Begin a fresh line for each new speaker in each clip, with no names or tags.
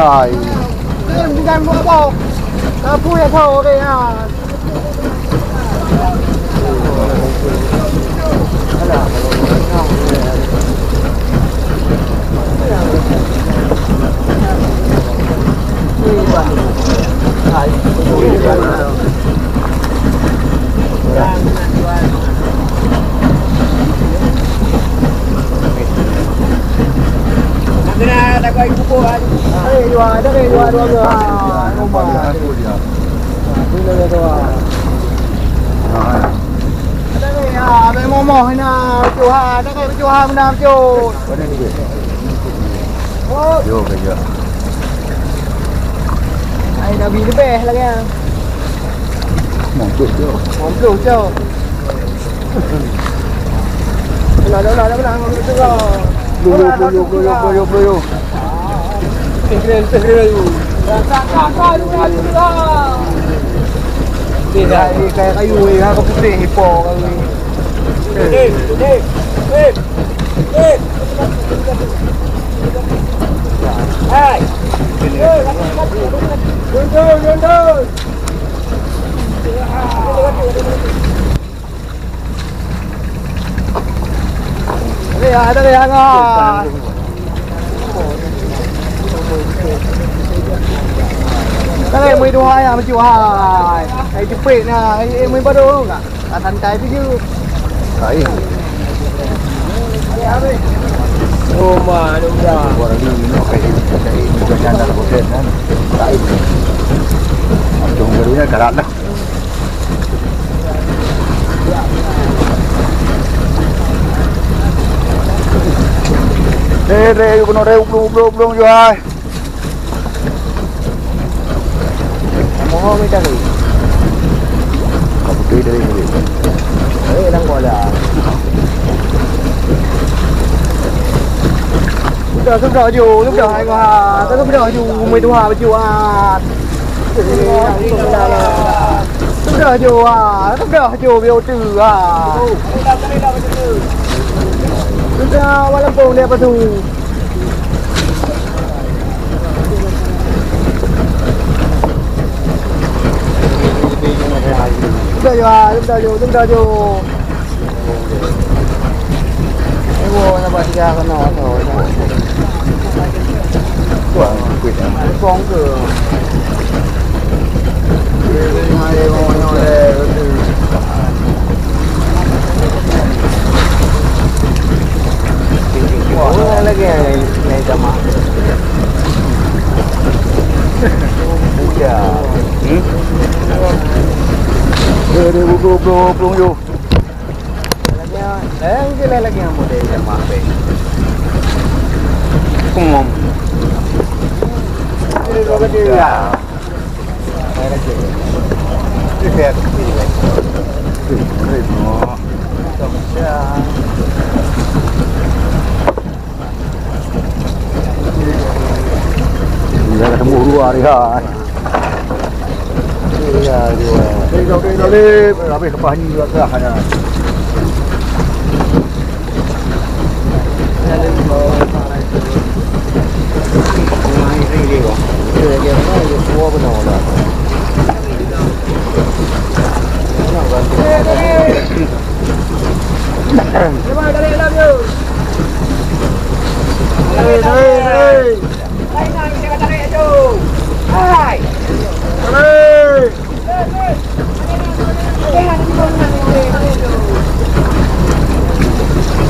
Hai.
Bukan apa. Apa yang tahu ke ha.
Tak kau ibu buat.
Dua ke. Nombor dia. Bila dia tu. Ada ke ya, ada momoh na cu ha, ada ke cu ha menam cu.
Mana ni?
Oh,
Yo ke ya.
ai dah bi lebih lagi.
Mongkut tu.
Mampu cu. Dah belang tu ke.
Belum.
Keren tu. Kakak dulu lah. Ni kayak kayu ni, kau putih hipo kau ni.
Hai.
Jundul. Ada ke yang ah. Đây 12 à, 12. Cái chụp phê nè, em mới bắt đầu không cả. Thành cái chứ.
Đấy.
Ô mà đúng rồi.
Gua lagi nó cái jajan dalam hotel kan. Đấy. Chúng garunya karat lah. Re, kono re belum yo ai.
Mau kita ni.
Kamu dari ni.
Đang gọi là. Lúc đó dù lúc đó hai qua, lúc đó dù 12 mà dù à. Lúc đó dù biểu trừ à. Lúc đó qua Lâm Đồng đẹp thù. Lúc đó dù. Cái vô nó bật ra con nó thôi. Con cửa. Wah, lagi yang sama. Ya.
Belum yo.
Cái lagi yang model sama.
Kumom.
Ini kalau dia.
Lihat. Ya ketemu dua hari ha. Iya, dua. Ini habis lepas ni juga hanya.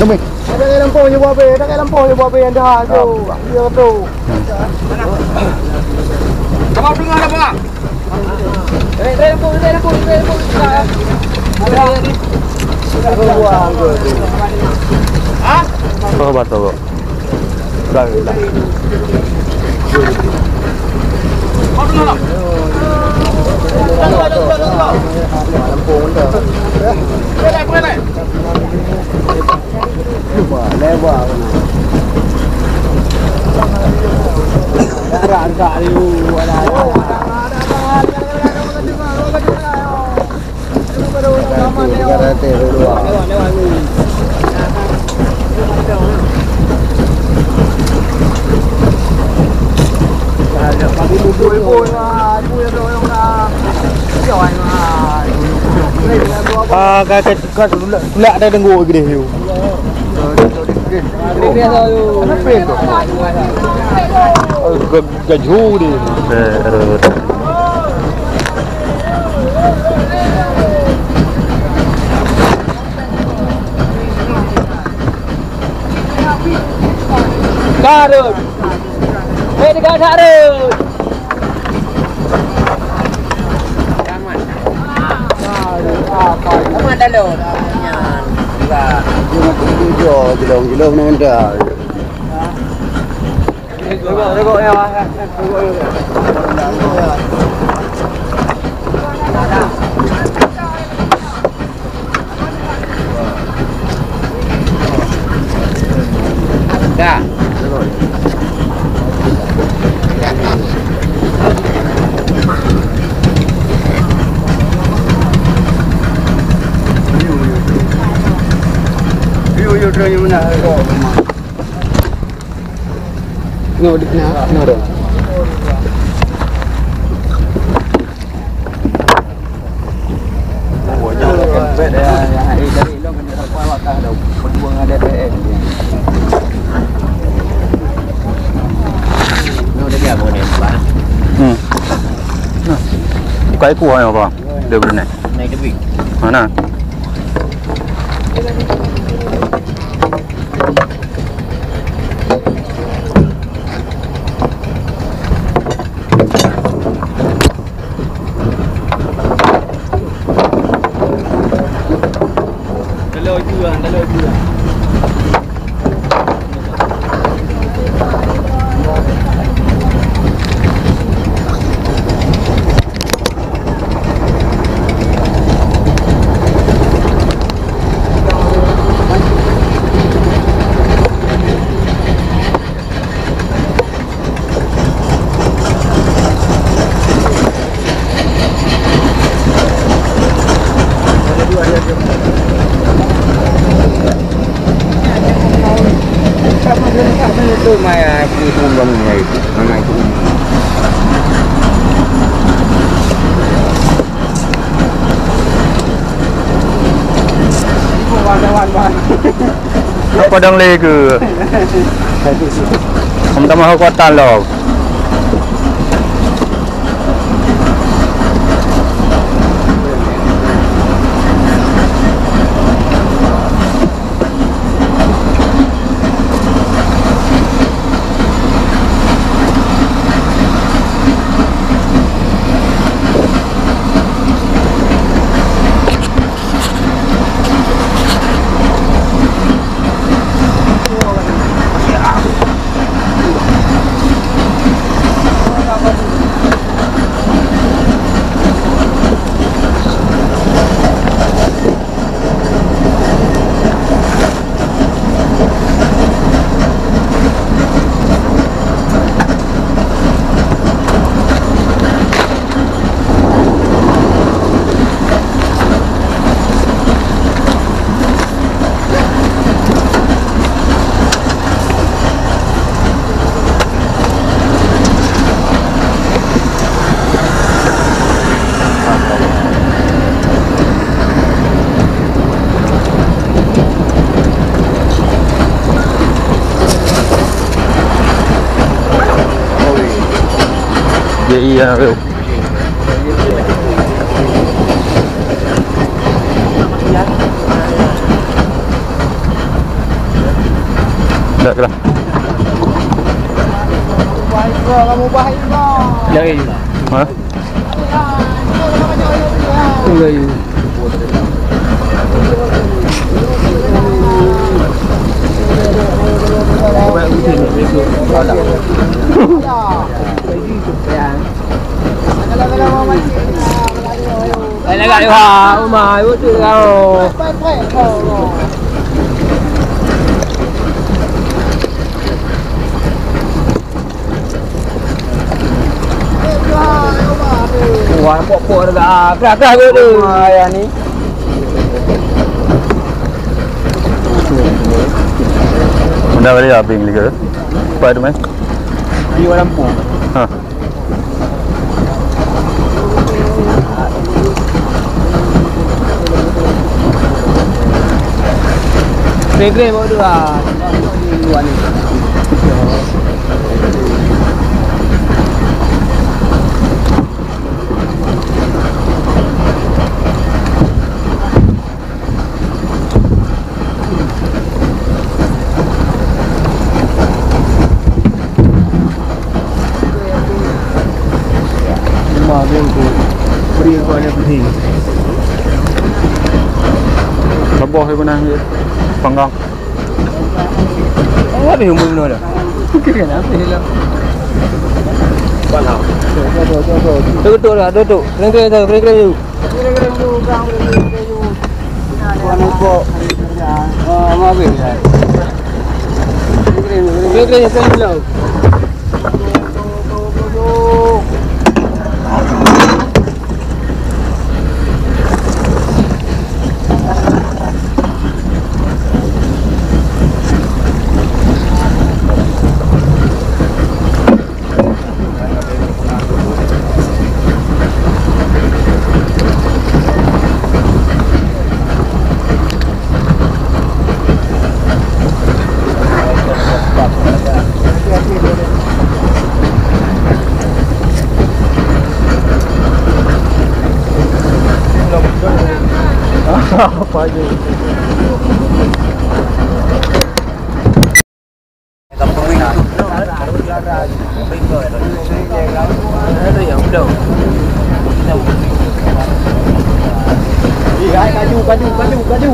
Tumi.
Ada lampu je buat be, tak lampu je buat be yang dah tu. Dia tu.
Kamu dengar apa?
Kau batal.
Dah lah. Lebar. Ada dulu ada. Pagi bubur pun lah, ibu yang dorong lah. Jangan lah. Kat tulak ada denggu gede tu. Gede tu. Apa tu? Gaju dia. Garut. Dekat Garut.
Kamu ada lo, nyan. Enggak.
Jelong ni dah.
Tengok ya.
Dah.
You try mana go.
No dong.
Bet yang hari dari lo kena sampai waktu dah berbuang ada DN.
Nó đã gặp một điểm bán.
Cái cua hay không? Đều bên này.
Này cái vị.
Mana?
Dah lo dua.
Itu mai pun bangunnya itu. Mana itu?
Padang le ke? Kamu tak mahu kuatan loh. Iya, Will. Dah kelah.
Kamu baik kau.
Lagi. Ha?
Lagi. Coba usin itu. Đây là gạo hòa mà bữa trưa đâu. Wah, pok-pok dah kerak-kerak kot tu. Ayah ni.
Benda balik apa yang lihat? Apa itu mas?
Di Lampung.
Ha.
Grey bawa dua. Dua ni. Beri kau ada penting.
Lebah ke mana dia? Panggang.
Apa yang umum dah? Kira apa hilang?
Balau.
Duduk dah, duduk. Kering-kering tu, kering-kering tu.
Kira-kira tu kang kira-kira tu. Kuan kok.
Apa ya? Kering-kering tu dulu.
Apa je?
Kampung itu.
Ada yang belum.
Kaju.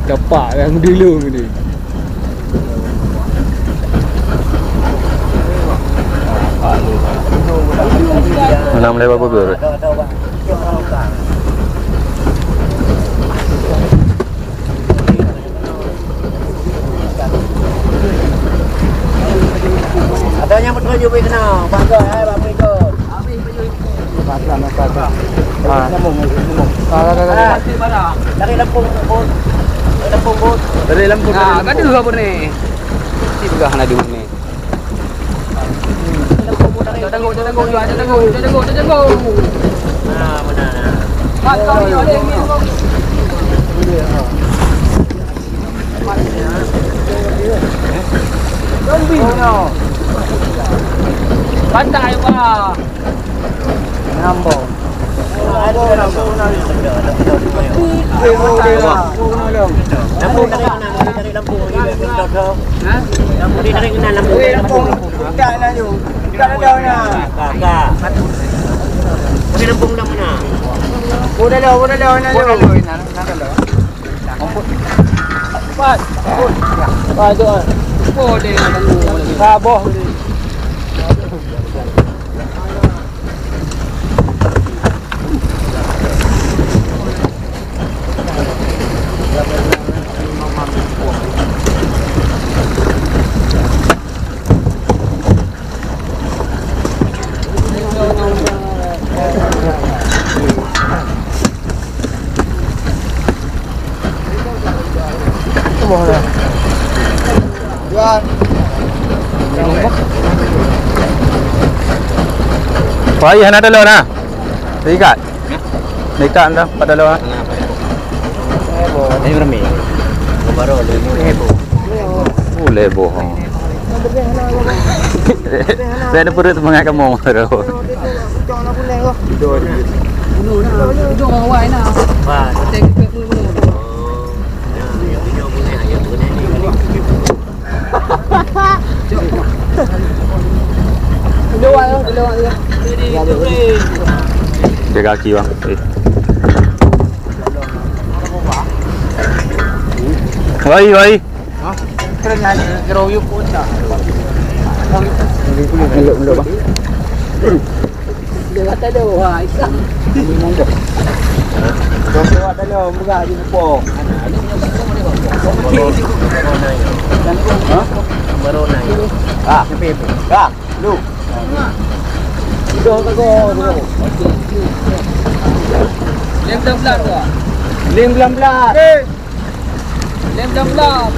Dapat yang dulu ni.
Mana melewat burger?
Ada yang betul juga kena. Bangga bapak itu. Dari Lampung bot.
Dari Lampung. Ah, kan dulu apa ni? Si begah nak di mana? Tengok.
Nah, benar.
Kau ni ada ni. Zombie. Pantai apa?
Nambo.
Ada Lampung dari Lampung ini betul.
Ha?
Lampung di dari mana Lampung?
Tak nak tu. Tak ada nak.
Kakak. Dari Lampung dah mana?
Udah nak.
Cepat. Cepat tu. Oh, dia nak tunggu lagi. Sabar.
Jual.
Payah nak dulu nah. Ikat. Ikat dah pada dulu.
Ini bermi. Baru lebo.
Lebo. Saya ada perut mengaku mau baru.
Duduk orang awal nak.
Wah.
Tengok dulu.
Yang video punya yang ni.
Jaga kaki bang. Wai.
Keren nyanyi geroyuk pun tak.
Meluk bang.
Dia kata dia wah ikan.
Kau buat dah lah, murah je lupa.
Barona.
Ah, ah, lu.
Dah tak kau. Lem belam tu. Lem belam. Lem belam.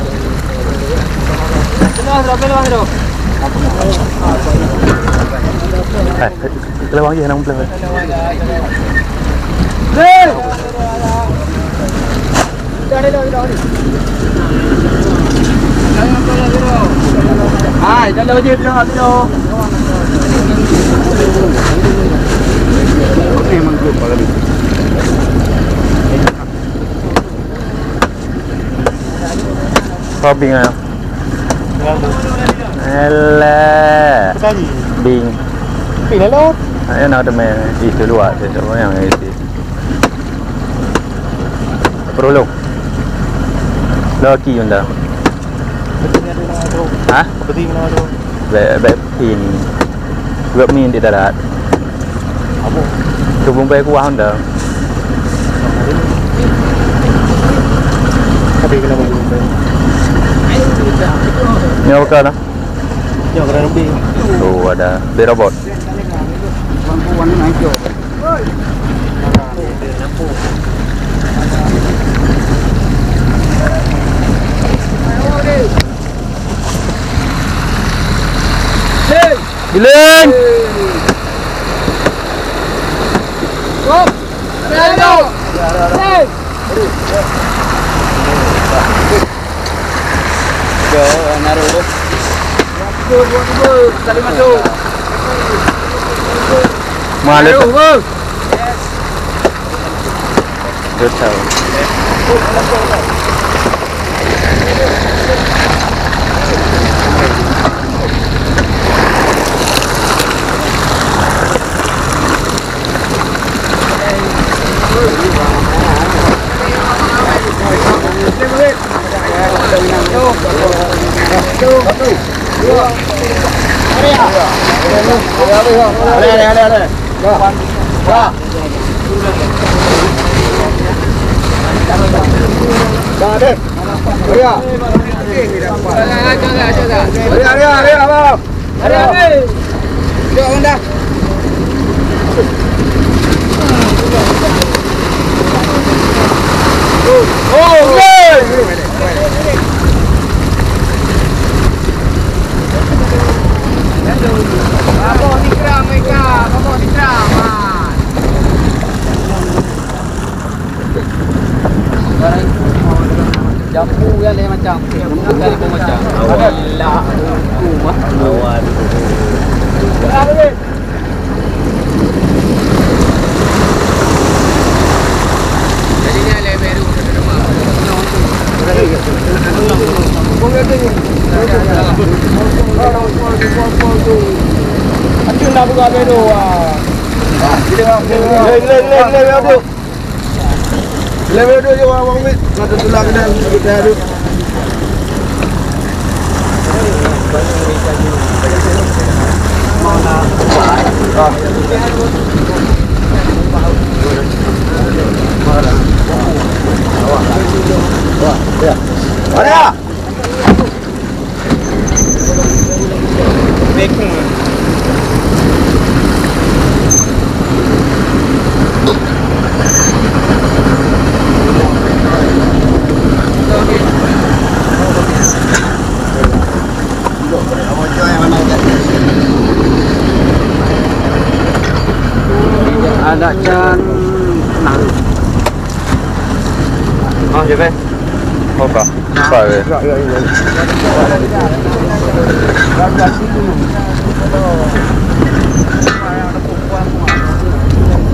Belah tu.
Kelawang je nang belah.
Hei. Dah. Hai, dah je dah tu.
Memang grup kalau ni.
Kau bing ah. Alah. Bing.
Pilih lo.
Ayo nak ada main itu luar tu yang isi. Perlu. Laki unda. Hah?
Seperti mana tu?
Baik pin. Buat min di darat.
Apa?
Tu pun baik kuah unda.
Tapi kenapa tu?
Ni apa kan?
Yang kena lebih.
Tu ada berobot.
Puan ni naik jo.
Bilin.
Stop. Ayo. Hei.
Jo, naruh.
Tadi masuk.
Malu.
Ayo.
Dia tahu.
Ale. Dah. Dah deh. Ria. Ria, abang.
Ada.
Jom anda.
Oh, jambu yang lain macam kali pun macam awal rumah awal jadi ni ada baru rumah Acun dah buka baru
Level tu je orang mit. Kata tulang kena kita ada. Ada. Ada can nang.
Ah, je kan? Apa? Apa ke?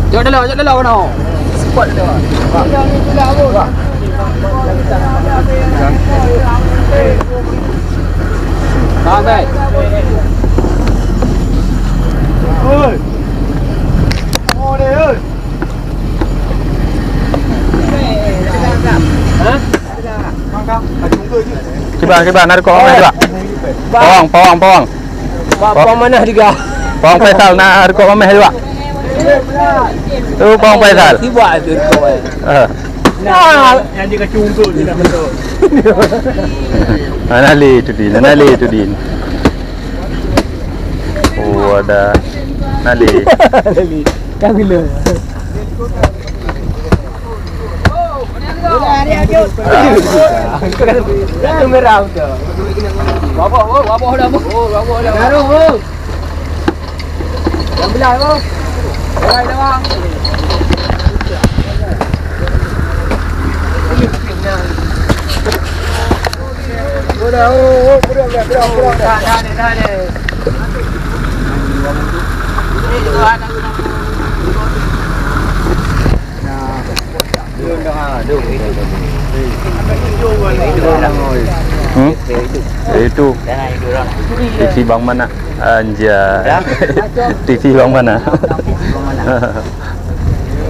Jom dah mana? Spot dah. Yang ni pula apa? Sampai.
ơi. Ô đây ơi.
Hả?
Mang không? Là chúng tôi chứ.
Cái bàn ada kau mana juga? Pawang.
Apa mana juga?
Pawang Faisal na ada kau mana juga? Tu Pawang Faisal.
Tiba tu kau.
Nah, yang dia kacung tu dia nak betul.
Nali itu din. Oh ada Nali.
Kan gila. Itu merah tu. Bawa dah. Baru. Yang belah tu. Belah dah bang. Dah ni.
Itu TV bang mana? Anjay. TV bang mana?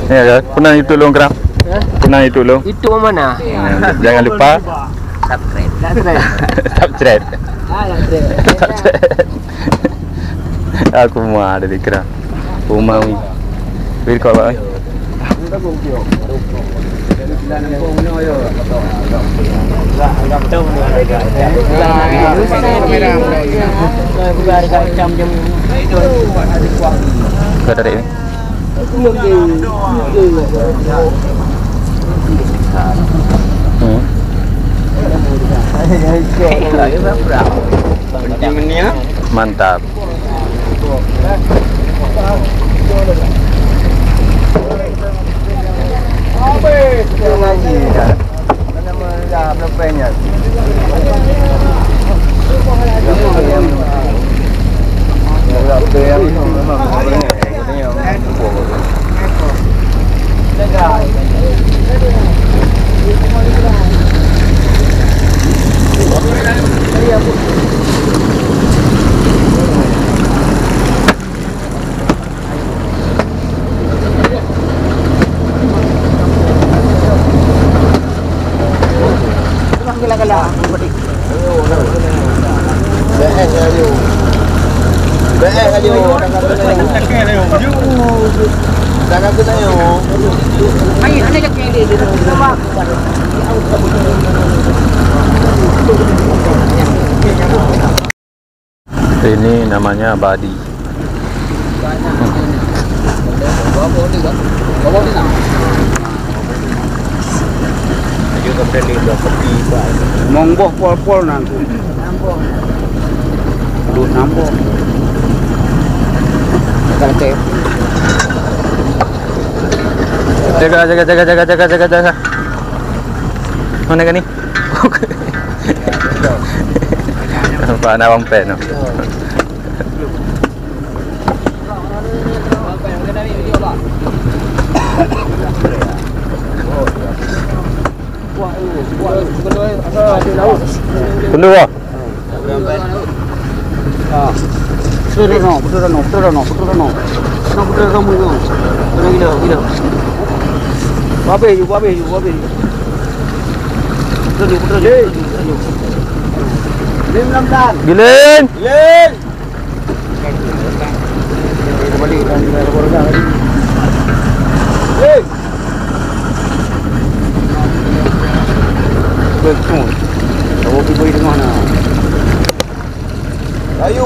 Ya, pernah itu long kerang? Pernah itu long?
Itu mana?
Jangan lupa subscribe. Aku mau ada di kerang. Rumah ni. Bir kau apa? Kau dari ni? Mantap. Ini namanya Badi.
Mongboh pol-pol nanti. Duduk namboh.
Jaga. Mana kan ni? Apa nak wampen no? Kundu ah.
Betul no. Gila. Babe you. Betul. Lim Ramdan.
Giling.
Kembali dan keluarga lagi. Betul. Tahu pergi di mana? Rayu.